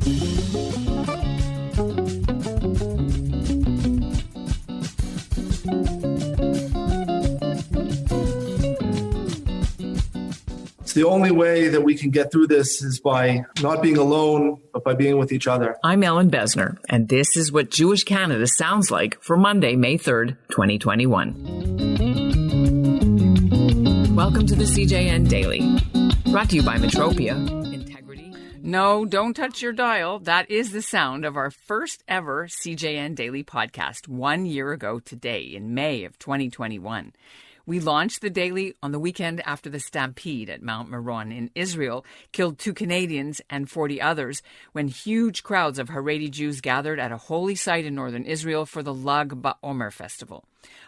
It's the only way that we can get through this is by not being alone, but by being with each other. I'm Ellen Besner, and this is what Jewish Canada sounds like for Monday, May 3rd, 2021. Welcome to the CJN Daily, brought to you by Metropia. Integrity. No, don't touch your dial. That is the sound of our first ever CJN Daily podcast 1 year ago today in May of 2021. We launched the Daily on the weekend after the stampede at Mount Meron in Israel killed 2 Canadians and 40 others when huge crowds of Haredi Jews gathered at a holy site in northern Israel for the Lag BaOmer festival.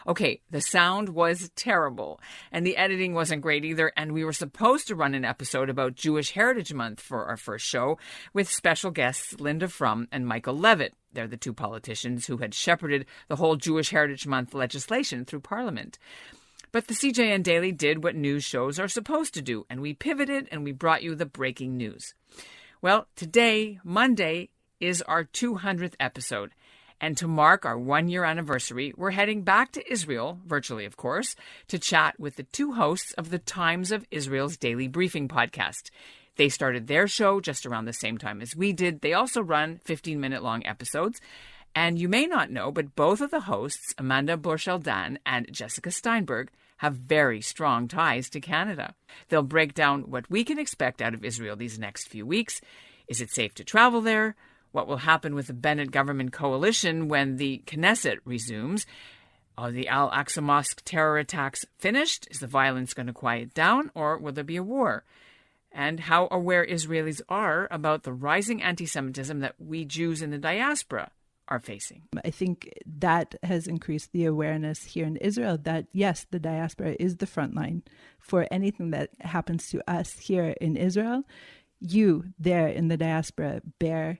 Okay, the sound was terrible, and the editing wasn't great either, and we were supposed to run an episode about Jewish Heritage Month for our first show with special guests Linda Frum and Michael Levitt. They're the 2 politicians who had shepherded the whole Jewish Heritage Month legislation through Parliament. But the CJN Daily did what news shows are supposed to do, and we pivoted and we brought you the breaking news. Well, today, Monday, is our 200th episode. And to mark our 1-year anniversary, we're heading back to Israel, virtually of course, to chat with the 2 hosts of the Times of Israel's Daily Briefing podcast. They started their show just around the same time as we did. They also run 15-minute long episodes. And you may not know, but both of the hosts, Amanda Borschel-Dan and Jessica Steinberg, have very strong ties to Canada. They'll break down what we can expect out of Israel these next few weeks. Is it safe to travel there? What will happen with the Bennett government coalition when the Knesset resumes? Are the Al-Aqsa Mosque terror attacks finished? Is the violence going to quiet down, or will there be a war? And how aware Israelis are about the rising anti-Semitism that we Jews in the diaspora are facing. I think that has increased the awareness here in Israel that, yes, the diaspora is the front line for anything that happens to us here in Israel. You there in the diaspora bear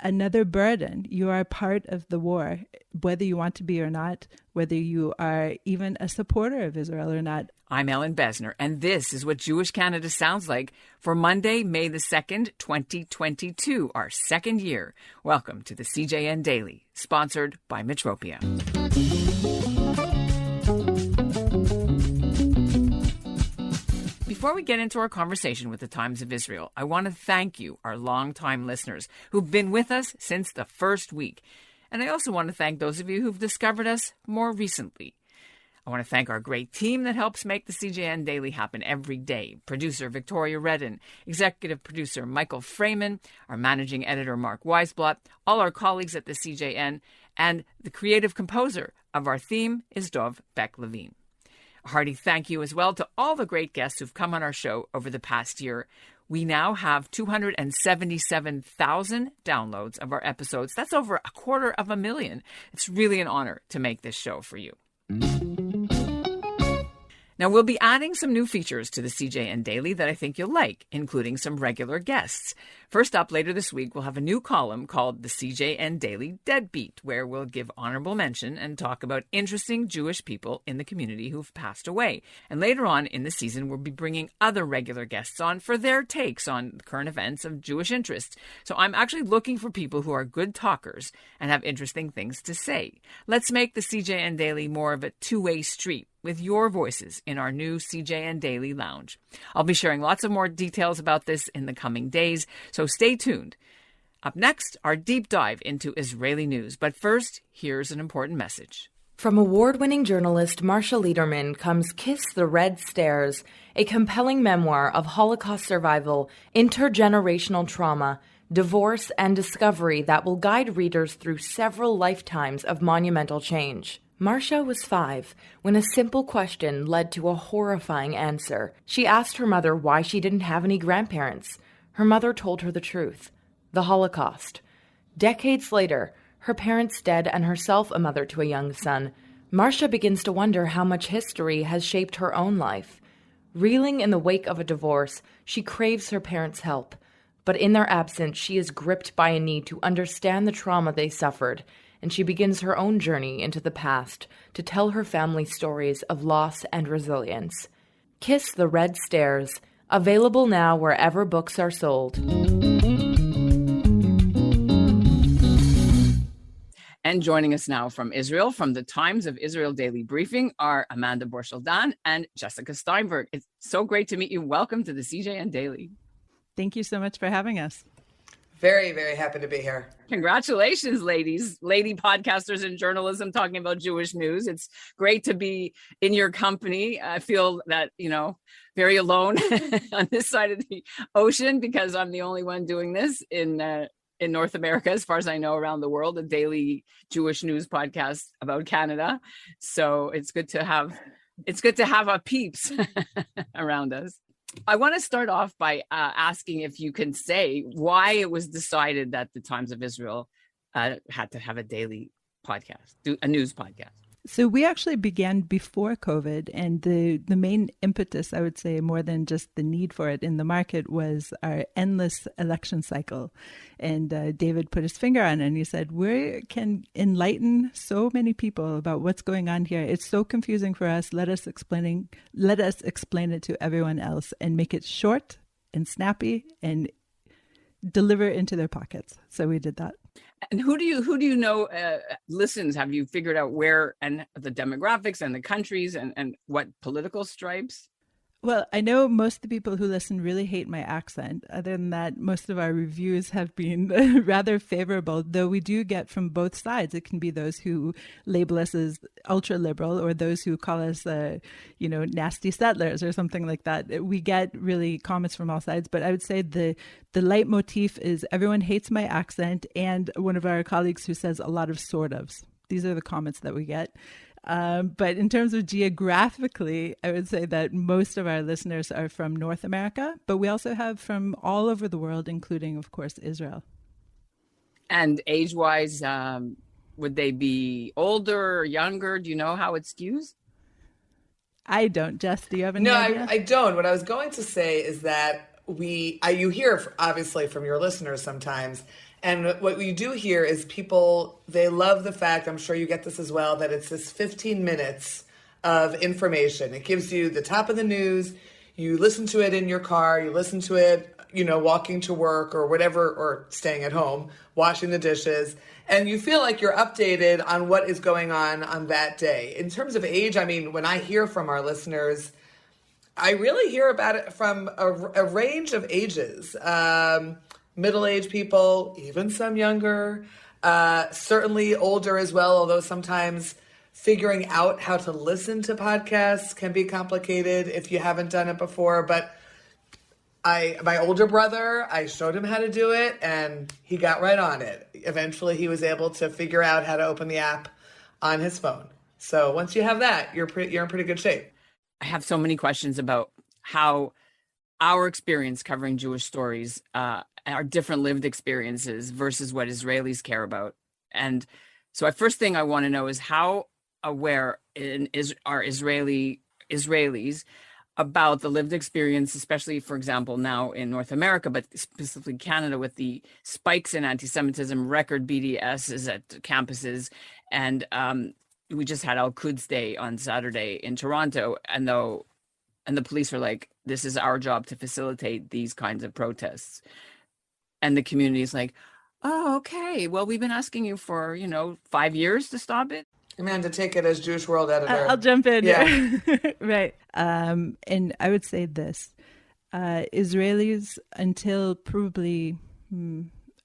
another burden. You are part of the war, whether you want to be or not, whether you are even a supporter of Israel or not. I'm Ellen Besner, and this is what Jewish Canada sounds like for Monday, May the 2nd, 2022, our second year. Welcome to the CJN Daily, sponsored by Metropia. Before we get into our conversation with the Times of Israel, I want to thank you, our longtime listeners, who've been with us since the first week. And I also want to thank those of you who've discovered us more recently. I want to thank our great team that helps make the CJN Daily happen every day. Producer Victoria Redden, executive producer Michael Freeman, our managing editor Mark Weisblot, all our colleagues at the CJN, and the creative composer of our theme is Dov Beck-Levine. A hearty thank you as well to all the great guests who've come on our show over the past year. We now have 277,000 downloads of our episodes. That's over 250,000. It's really an honor to make this show for you. Now, we'll be adding some new features to the CJN Daily that I think you'll like, including some regular guests. First up, later this week, we'll have a new column called the CJN Daily Deadbeat, where we'll give honorable mention and talk about interesting Jewish people in the community who've passed away. And later on in the season, we'll be bringing other regular guests on for their takes on current events of Jewish interest. So I'm actually looking for people who are good talkers and have interesting things to say. Let's make the CJN Daily more of a two-way street with your voices in our new CJN Daily Lounge. I'll be sharing lots of more details about this in the coming days, so stay tuned. Up next, our deep dive into Israeli news. But first, here's an important message. From award-winning journalist Marcia Liederman comes Kiss the Red Stairs, a compelling memoir of Holocaust survival, intergenerational trauma, divorce, and discovery that will guide readers through several lifetimes of monumental change. Marcia was 5 when a simple question led to a horrifying answer. She asked her mother why she didn't have any grandparents. Her mother told her the truth: the Holocaust. Decades later, her parents dead and herself a mother to a young son, Marcia begins to wonder how much history has shaped her own life. Reeling in the wake of a divorce, she craves her parents' help. But in their absence, she is gripped by a need to understand the trauma they suffered, and she begins her own journey into the past to tell her family stories of loss and resilience. Kiss the Red Stairs, available now wherever books are sold. And joining us now from Israel, from the Times of Israel Daily Briefing, are Amanda Borschel-Dan and Jessica Steinberg. It's so great to meet you. Welcome to the CJN Daily. Thank you so much for having us. Very, very happy to be here. Congratulations, ladies, lady podcasters in journalism talking about Jewish news. It's great to be in your company. I feel that, very alone on this side of the ocean because I'm the only one doing this in North America, as far as I know, around the world, a daily Jewish news podcast about Canada. So it's good to have a peeps around us. I want to start off by asking if you can say why it was decided that the Times of Israel had to have a daily podcast, a news podcast. So we actually began before COVID, and the main impetus, I would say, more than just the need for it in the market, was our endless election cycle. And David put his finger on it, and he said, we can enlighten so many people about what's going on here. It's so confusing for us. Let us explain it to everyone else and make it short and snappy and deliver it into their pockets. So we did that. And who do you know listens? Have you figured out where and the demographics and the countries and what political stripes? Well, I know most of the people who listen really hate my accent. Other than that, most of our reviews have been rather favorable, though we do get from both sides. It can be those who label us as ultra liberal or those who call us, nasty settlers or something like that. We get really comments from all sides, but I would say the leitmotif is everyone hates my accent, and one of our colleagues who says a lot of sort ofs. These are the comments that we get. But in terms of geographically, I would say that most of our listeners are from North America, but we also have from all over the world, including, of course, Israel. And age-wise, would they be older or younger? Do you know how it skews? I don't. Jess, do you have any idea? No, I don't. What I was going to say is that you hear, obviously, from your listeners sometimes. And what we do here is people, they love the fact, I'm sure you get this as well, that it's this 15 minutes of information. It gives you the top of the news. You listen to it in your car. You listen to it, walking to work or whatever, or staying at home, washing the dishes. And you feel like you're updated on what is going on that day. In terms of age, when I hear from our listeners, I really hear about it from a range of ages. Middle-aged people, even some younger, certainly older as well, although sometimes figuring out how to listen to podcasts can be complicated if you haven't done it before. But my older brother, I showed him how to do it, and he got right on it. Eventually, he was able to figure out how to open the app on his phone. So once you have that, you're in pretty good shape. I have so many questions about how our experience covering Jewish stories our different lived experiences versus what Israelis care about. And so first thing I want to know is how aware are Israelis about the lived experience, especially, for example, now in North America, but specifically Canada, with the spikes in anti-Semitism, record BDSs at campuses. And we just had Al-Quds Day on Saturday in Toronto. And the police are like, this is our job to facilitate these kinds of protests. And the community is like, oh, okay, well, we've been asking you for, 5 years to stop it. Amanda, take it as Jewish World editor. I'll jump in. Yeah. Right. And I would say this. Israelis, until probably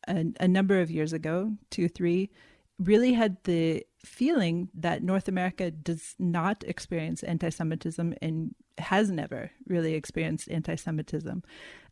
a number of years ago, 2, 3, really had the feeling that North America does not experience anti-Semitism and has never really experienced anti-Semitism.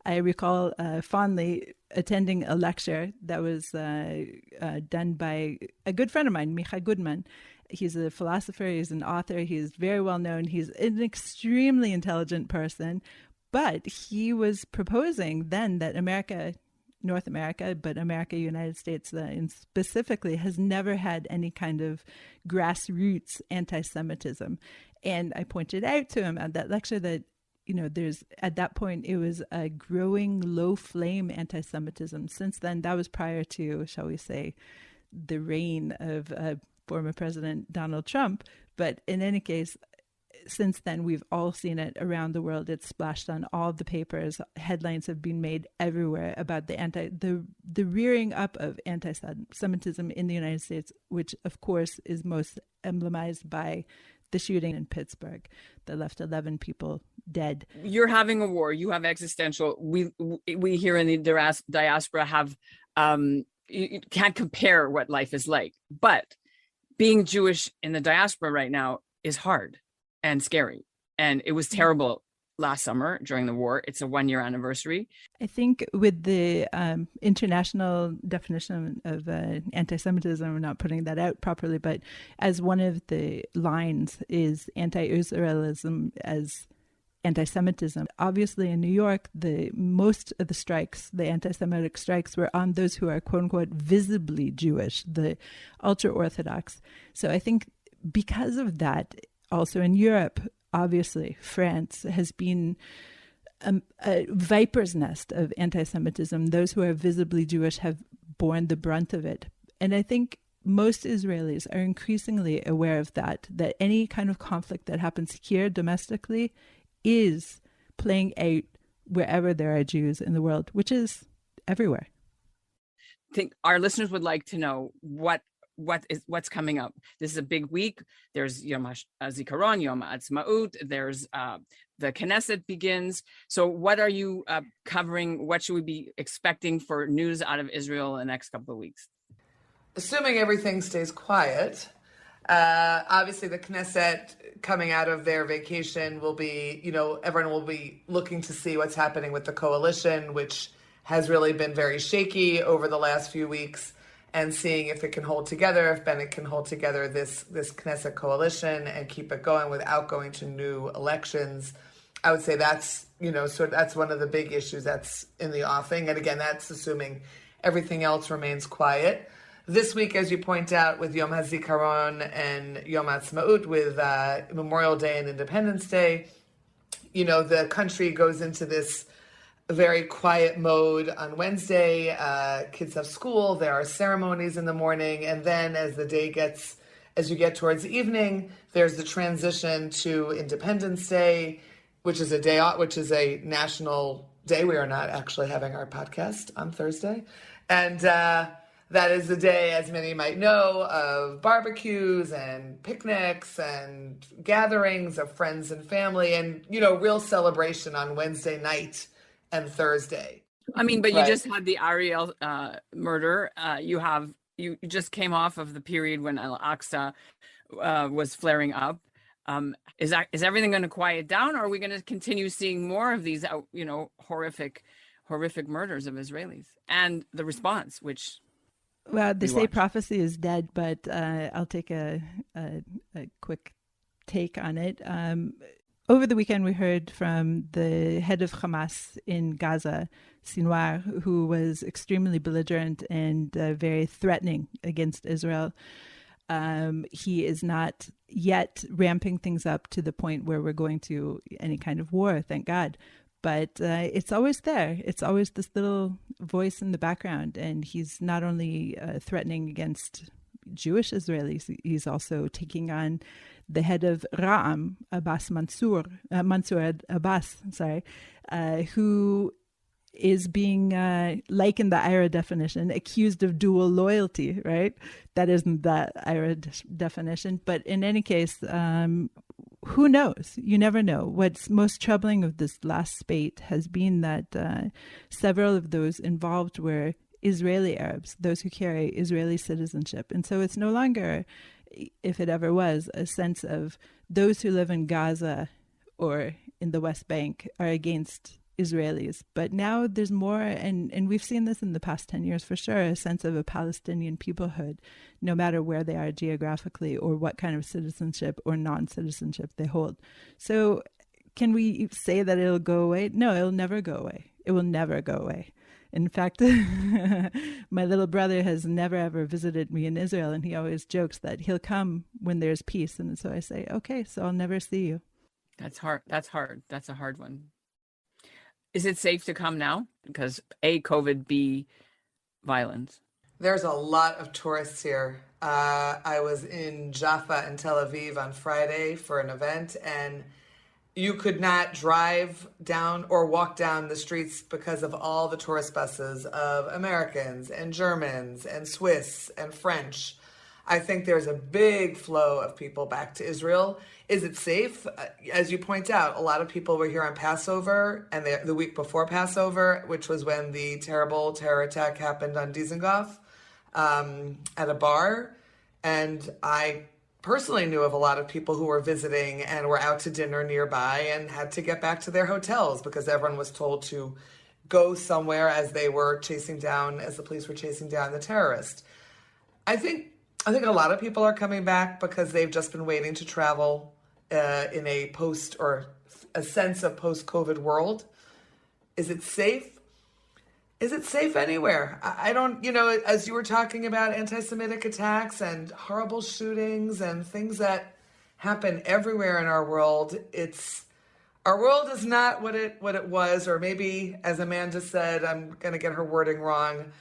I recall fondly attending a lecture that was done by a good friend of mine, Micha Goodman. He's a philosopher, he's an author, he's very well known, he's an extremely intelligent person, but he was proposing then that America, North America, but America, United States specifically, has never had any kind of grassroots anti-Semitism. And I pointed out to him at that lecture that, there's, at that point, it was a growing low flame anti-Semitism. Since then, that was prior to, shall we say, the reign of former President Donald Trump. But in any case, since then, we've all seen it around the world. It's splashed on all the papers. Headlines have been made everywhere about the rearing up of anti-Semitism in the United States, which of course is most emblemized by the shooting in Pittsburgh that left 11 people dead. You're having a war. You have existential. We here in the diaspora have, you can't compare what life is like. But being Jewish in the diaspora right now is hard and scary. And it was terrible last summer during the war. It's a 1-year anniversary. I think with the international definition of anti-Semitism, I'm not putting that out properly, but as one of the lines is anti-Israelism as anti-Semitism. Obviously in New York, most of the strikes, the anti-Semitic strikes, were on those who are quote unquote visibly Jewish, the ultra-Orthodox. So I think because of that, also in Europe, obviously, France has been a viper's nest of anti-Semitism. Those who are visibly Jewish have borne the brunt of it. And I think most Israelis are increasingly aware of that any kind of conflict that happens here domestically is playing out wherever there are Jews in the world, which is everywhere. I think our listeners would like to know what's coming up. This is a big week. There's Yom HaZikaron, Yom HaAtzmaut. There's the Knesset begins. So what are you covering? What should we be expecting for news out of Israel in the next couple of weeks? Assuming everything stays quiet, obviously the Knesset coming out of their vacation will be, everyone will be looking to see what's happening with the coalition, which has really been very shaky over the last few weeks, and seeing if it can hold together, if Bennett can hold together this Knesset coalition and keep it going without going to new elections. I would say that's, that's one of the big issues that's in the offing. And again, that's assuming everything else remains quiet. This week, as you point out, with Yom HaZikaron and Yom HaAtzmaut, with Memorial Day and Independence Day, the country goes into this very quiet mode on Wednesday. Kids have school. There are ceremonies in the morning. And then as you get towards the evening, there's the transition to Independence Day, which is a national day. We are not actually having our podcast on Thursday. And that is the day, as many might know, of barbecues and picnics and gatherings of friends and family and, real celebration on Wednesday night and Thursday. I mean, but you just had the Ariel murder. You just came off of the period when Al-Aqsa was flaring up. Is everything going to quiet down, or are we going to continue seeing more of these, horrific murders of Israelis and the response, which? Well, they say prophecy is dead, but I'll take a quick take on it. Over the weekend, we heard from the head of Hamas in Gaza, Sinwar, who was extremely belligerent and very threatening against Israel. He is not yet ramping things up to the point where we're going to any kind of war, thank God. But it's always there. It's always this little voice in the background. And he's not only threatening against Jewish Israelis, he's also taking on the head of Ra'am, Mansour Abbas, who is being, like in the IRA definition, accused of dual loyalty, right? That isn't the IRA definition. But in any case, who knows? You never know. What's most troubling of this last spate has been that several of those involved were Israeli Arabs, those who carry Israeli citizenship. And so it's no longer, if it ever was, a sense of those who live in Gaza or in the West Bank are against Israelis. But now there's more, and we've seen this in the past 10 years for sure, a sense of a Palestinian peoplehood, no matter where they are geographically or what kind of citizenship or non-citizenship they hold. So can we say that it'll go away? No, it'll never go away. It will never go away. In fact, my little brother has never, ever visited me in Israel, and he always jokes that he'll come when there's peace. And so I say, okay, so I'll never see you. That's hard. That's a hard one. Is it safe to come now? Because A, COVID, B, violence. There's a lot of tourists here. I was in Jaffa and Tel Aviv on Friday for an event, and you could not drive down or walk down the streets because of all the tourist buses of Americans and Germans and Swiss and French. I think there's a big flow of people back to Israel. Is it safe? As you point out, a lot of people were here on Passover and the week before Passover, which was when the terrible terror attack happened on Dizengoff at a bar. And I personally knew of a lot of people who were visiting and were out to dinner nearby and had to get back to their hotels because everyone was told to go somewhere as the police were chasing down the terrorist. I think a lot of people are coming back because they've just been waiting to travel in a sense of post-COVID world. Is it safe? Is it safe anywhere? I don't, as you were talking about anti-Semitic attacks and horrible shootings and things that happen everywhere in our world, our world is not what it was, or maybe, as Amanda said, I'm going to get her wording wrong,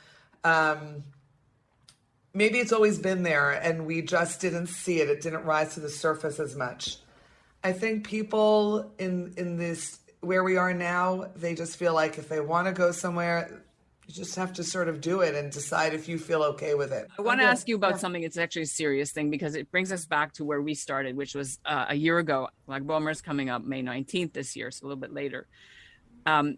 maybe it's always been there and we just didn't see it. It didn't rise to the surface as much. I think people in this, where we are now, they just feel like if they want to go somewhere, you just have to sort of do it and decide if you feel okay with it. I want to ask you about something. It's actually a serious thing because it brings us back to where we started, which was a year ago. Lag BaOmer is coming up May 19th this year, so a little bit later. I'm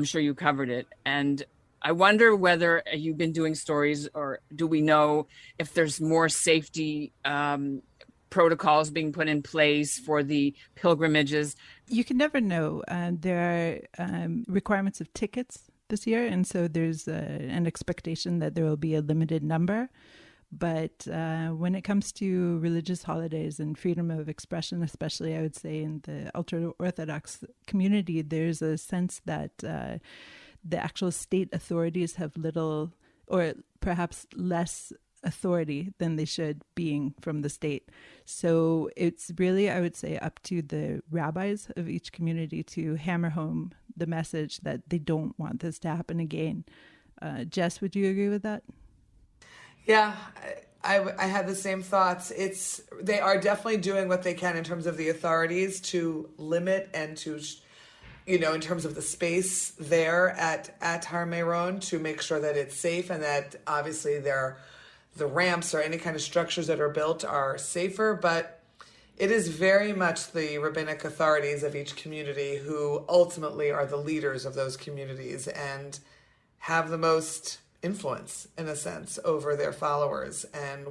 sure you covered it. And I wonder whether you've been doing stories, or do we know if there's more safety protocols being put in place for the pilgrimages? You can never know. There are requirements of tickets this year, and so there's an expectation that there will be a limited number. But when it comes to religious holidays and freedom of expression, especially I would say in the ultra-Orthodox community, there's a sense that the actual state authorities have little, or perhaps less, authority than they should, being from the state. So it's really, I would say, up to the rabbis of each community to hammer home the message that they don't want this to happen again. Jess, would you agree with that? Yeah, I had the same thoughts. They are definitely doing what they can in terms of the authorities to limit and to, in terms of the space there at Har Meron, to make sure that it's safe and that obviously the ramps or any kind of structures that are built are safer. But it is very much the rabbinic authorities of each community who ultimately are the leaders of those communities and have the most influence, in a sense, over their followers and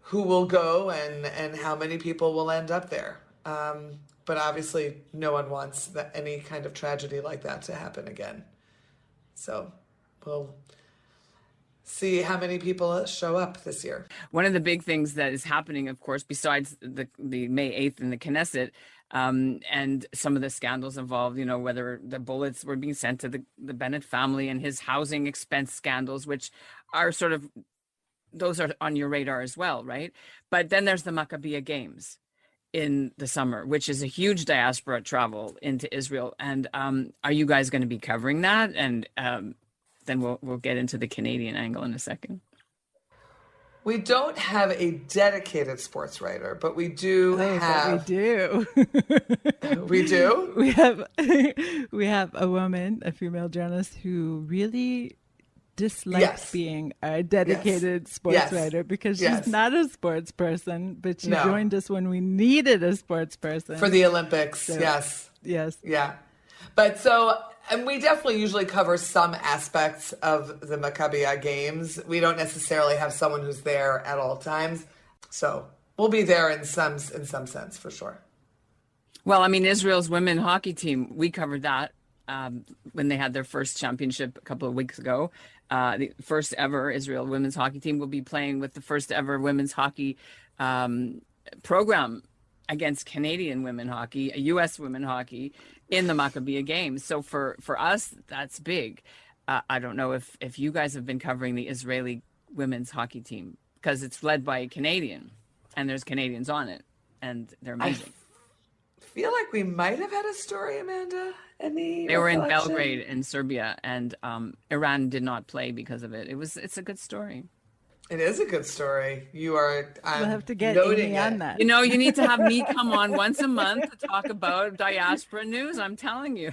who will go and how many people will end up there. But obviously, no one wants any kind of tragedy like that to happen again. So we'll see how many people show up this year. One of the big things that is happening, of course, besides the May 8th in the Knesset, and some of the scandals involved, whether the bullets were being sent to the Bennett family and his housing expense scandals, which are those are on your radar as well, right? But then there's the Maccabiah Games in the summer, which is a huge diaspora travel into Israel. And are you guys going to be covering that? And then we'll get into the Canadian angle in a second. We don't have a dedicated sports writer, but we do have. We do. We do? We have a woman, a female journalist, who really dislikes being a dedicated sports writer because she's not a sports person, but she joined us when we needed a sports person. For the Olympics, so, yes. Yeah. But and we definitely usually cover some aspects of the Maccabiah Games. We don't necessarily have someone who's there at all times. So we'll be there in some sense, for sure. Well, I mean, Israel's women's hockey team, we covered that when they had their first championship a couple of weeks ago. The first ever Israel women's hockey team will be playing with the first ever women's hockey program against Canadian women hockey, U.S. women hockey in the Maccabiah Games. So for us, that's big. I don't know if you guys have been covering the Israeli women's hockey team, because it's led by a Canadian and there's Canadians on it and they're amazing. I feel like we might have had a story, Amanda, They were in Belgrade in Serbia, and Iran did not play because of it. It's a good story. It is a good story. We'll have to get noting Amy on that. You know, you need to have me come on once a month to talk about diaspora news. I'm telling you.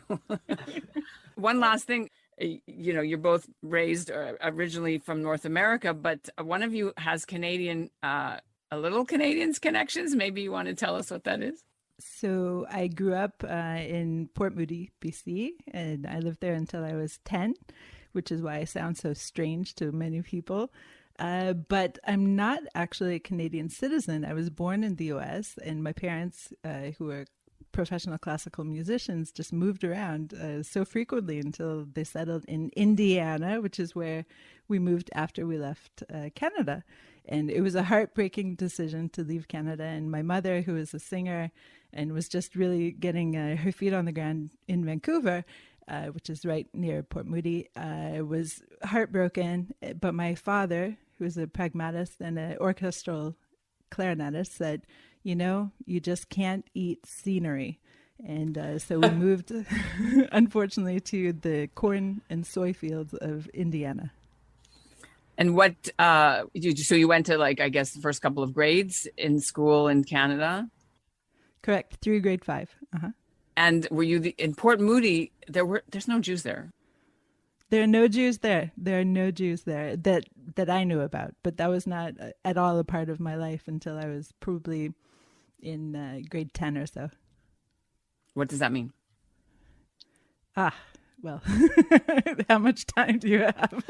One last thing. You know, you're both raised originally from North America, but one of you has Canadian, a little Canadian's connections. Maybe you want to tell us what that is? So I grew up in Port Moody, BC, and I lived there until I was 10, which is why I sound so strange to many people. But I'm not actually a Canadian citizen. I was born in the US, and my parents, who are professional classical musicians, just moved around so frequently until they settled in Indiana, which is where we moved after we left Canada. And it was a heartbreaking decision to leave Canada. And my mother, who is a singer and was just really getting her feet on the ground in Vancouver, which is right near Port Moody, was heartbroken. But my father, who was a pragmatist and an orchestral clarinetist, said, you know, you just can't eat scenery. And so we moved, unfortunately, to the corn and soy fields of Indiana. And what, so you went to, like, I guess, the first couple of grades in school in Canada? Correct, through grade 5. Uh-huh. And were you in Port Moody? There's no Jews there. There are no Jews there. There are no Jews there that I knew about. But that was not at all a part of my life until I was probably in grade 10 or so. What does that mean? Well, how much time do you have?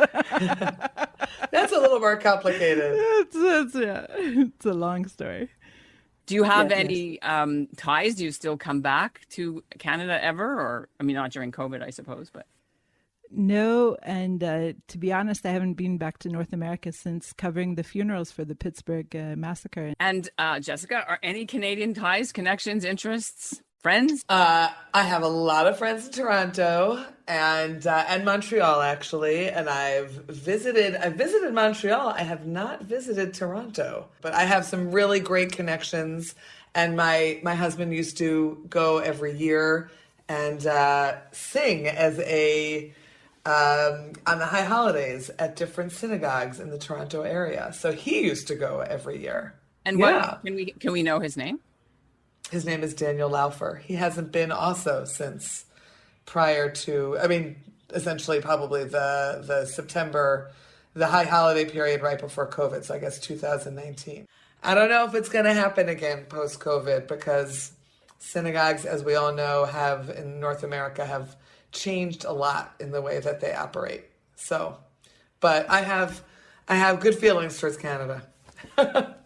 That's a little more complicated. It's a long story. Do you have any ties? Do you still come back to Canada ever? Or, I mean, not during COVID, I suppose, but. No, and to be honest, I haven't been back to North America since covering the funerals for the Pittsburgh massacre. And Jessica, are any Canadian ties, connections, interests, friends? I have a lot of friends in Toronto and Montreal, actually. And I've visited Montreal. I have not visited Toronto, but I have some really great connections. And my husband used to go every year and sing as on the high holidays at different synagogues in the Toronto area. So he used to go every year. And what can we know his name? His name is Daniel Laufer. He hasn't been also since prior to, I mean, essentially probably the September, the high holiday period right before COVID. So I guess 2019. I don't know if it's going to happen again post-COVID because synagogues, as we all know, in North America have changed a lot in the way that they operate. So, but I have good feelings towards Canada.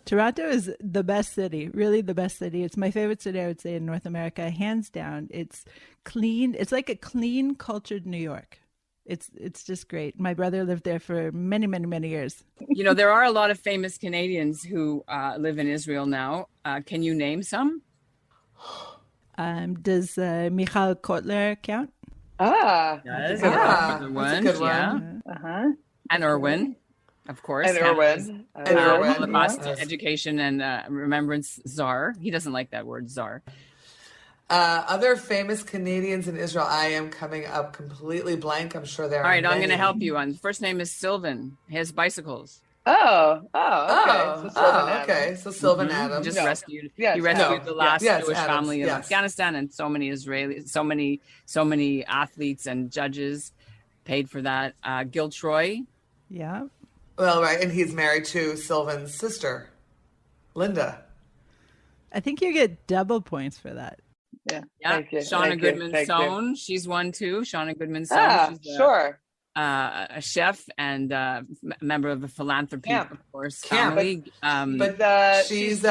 Toronto is the best city, really the best city. It's my favorite city, I would say, in North America, hands down. It's clean. It's like a clean, cultured New York. It's just great. My brother lived there for many, many, many years. You know, there are a lot of famous Canadians who live in Israel now. Can you name some? Does Michal Kotler count? That's a good one. Yeah. Uh-huh. And Irwin, of course. And Irwin. Holocaust Education and Remembrance Czar. He doesn't like that word, czar. Other famous Canadians in Israel. I am coming up completely blank. I'm sure there are. All right, many. I'm going to help you. First name is Sylvan. He has bicycles. Okay. So Sylvan Adams. He rescued the last Jewish family in Afghanistan, and so many Israelis, so many athletes and judges paid for that. Gil Troy. Yeah. Well, right, and he's married to Sylvan's sister, Linda. I think you get double points for that. Yeah. Shauna Goodman-Sohn. She's one too. Shauna Goodman-Sohn. She's a chef and member of the philanthropy, of course, family. But she's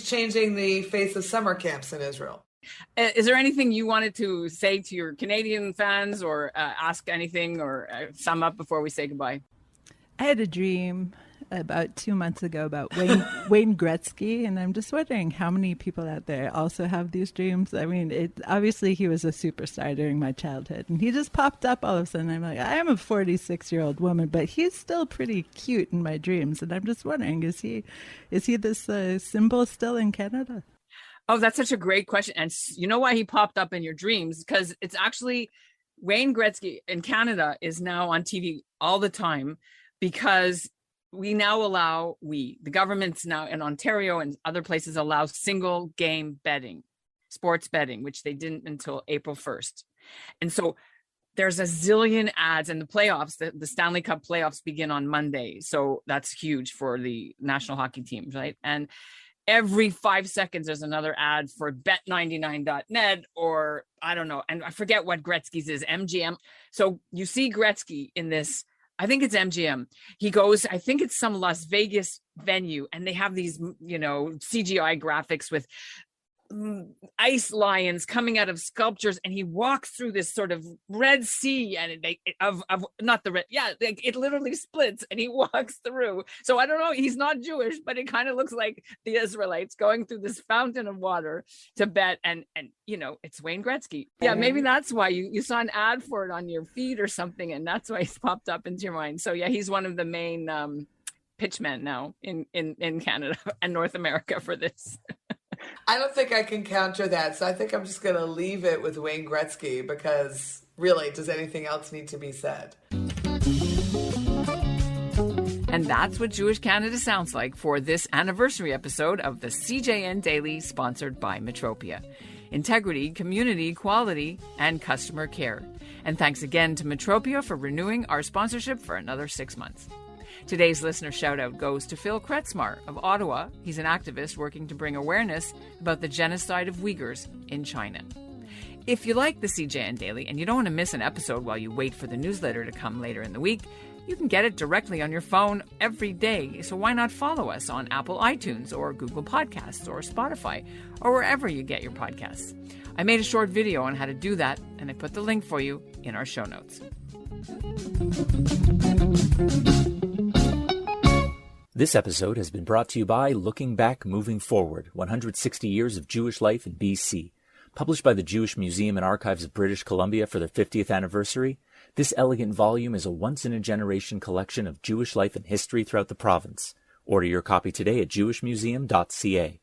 changing the face of summer camps in Israel. Is there anything you wanted to say to your Canadian fans, or ask anything, or sum up before we say goodbye? I had a dream about 2 months ago about Wayne Gretzky, and I'm just wondering how many people out there also have these dreams. I mean, obviously he was a superstar during my childhood, and he just popped up all of a sudden. I'm like, I am a 46-year-old woman, but he's still pretty cute in my dreams, and I'm just wondering, is he this symbol still in Canada? Oh, that's such a great question. And you know why he popped up in your dreams? Because it's actually Wayne Gretzky in Canada is now on TV all the time, because we now allow, the governments now in Ontario and other places allow single game betting, sports betting, which they didn't until April 1st. And so there's a zillion ads, and the playoffs, the Stanley Cup playoffs begin on Monday. So that's huge for the national hockey teams, right? And every 5 seconds, there's another ad for bet99.net, or I don't know. And I forget what Gretzky's is, MGM. So you see Gretzky in this, I think it's MGM. He goes, I think it's some Las Vegas venue, and they have these, CGI graphics with ice lions coming out of sculptures, and he walks through this sort of Red Sea, and it literally splits, and he walks through. So I don't know, he's not Jewish, but it kind of looks like the Israelites going through this fountain of water to bet, and it's Wayne Gretzky. Yeah, maybe that's why you saw an ad for it on your feed or something, and that's why it's popped up into your mind. So yeah, he's one of the main pitchmen now in Canada and North America for this. I don't think I can counter that. So I think I'm just going to leave it with Wayne Gretzky, because really, does anything else need to be said? And that's what Jewish Canada sounds like for this anniversary episode of the CJN Daily, sponsored by Metropia. Integrity, community, quality, and customer care. And thanks again to Metropia for renewing our sponsorship for another 6 months. Today's listener shout-out goes to Phil Kretzmar of Ottawa. He's an activist working to bring awareness about the genocide of Uyghurs in China. If you like the CJN Daily and you don't want to miss an episode while you wait for the newsletter to come later in the week, you can get it directly on your phone every day. So why not follow us on Apple iTunes or Google Podcasts or Spotify or wherever you get your podcasts. I made a short video on how to do that, and I put the link for you in our show notes. This episode has been brought to you by Looking Back, Moving Forward, 160 Years of Jewish Life in BC. Published by the Jewish Museum and Archives of British Columbia for their 50th anniversary, this elegant volume is a once-in-a-generation collection of Jewish life and history throughout the province. Order your copy today at jewishmuseum.ca.